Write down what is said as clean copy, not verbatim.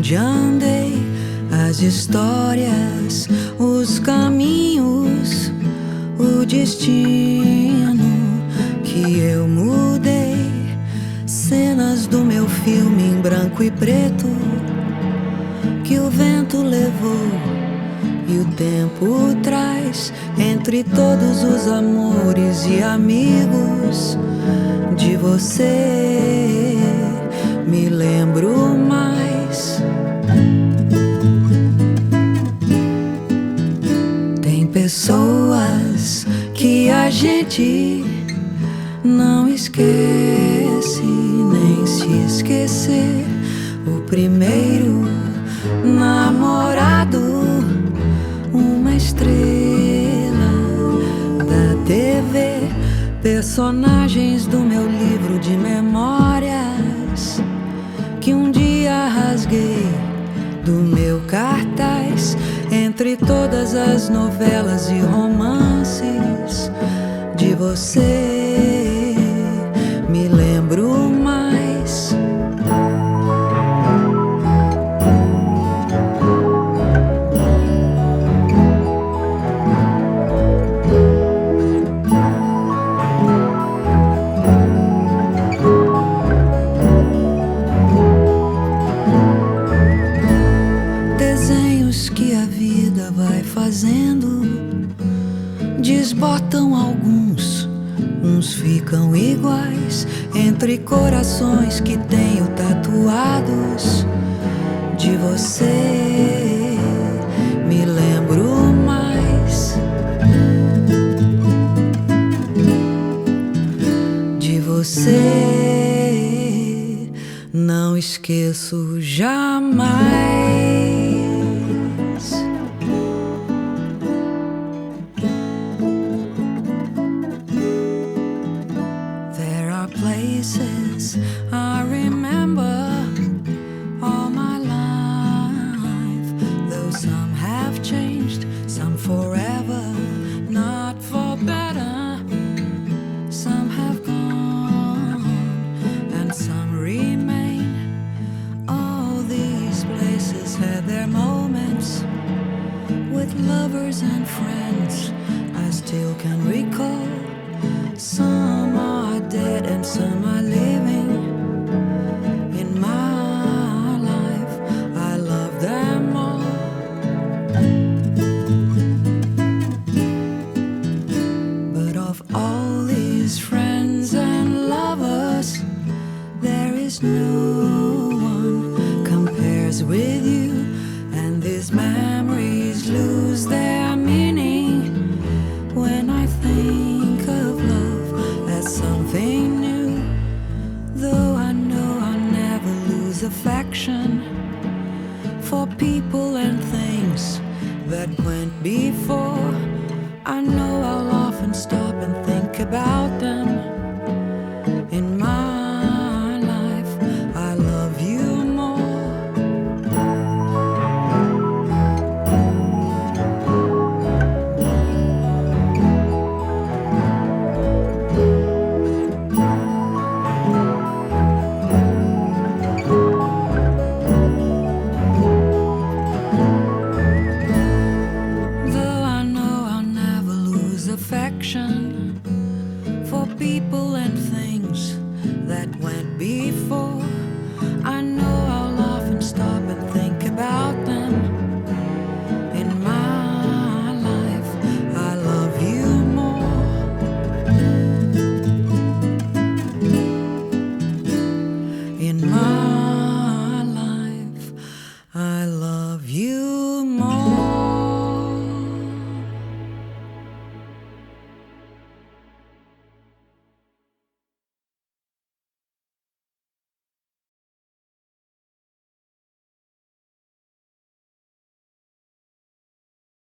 onde andei, as histórias, os caminhos, o destino que eu mudei. Cenas do meu filme em branco e preto que o vento levou e o tempo traz. Entre todos os amores e amigos de você me lembro mais. Tem pessoas que a gente não esquece, nem se esquecer. O primeiro namorado, uma estrela da TV, personagens do meu livro de memórias que um dia rasguei do meu cartaz. Entre todas as novelas e romances de você me lembro mais. Desenhos que a vida vai fazendo, desbotam alguns, uns ficam iguais. Entre corações que tenho tatuados de você me lembro mais. De você não esqueço jamais. Places I remember all my life, though some have changed, some forever, not for better. Some have gone and some remain. All these places had their moments with lovers and friends I still can recall.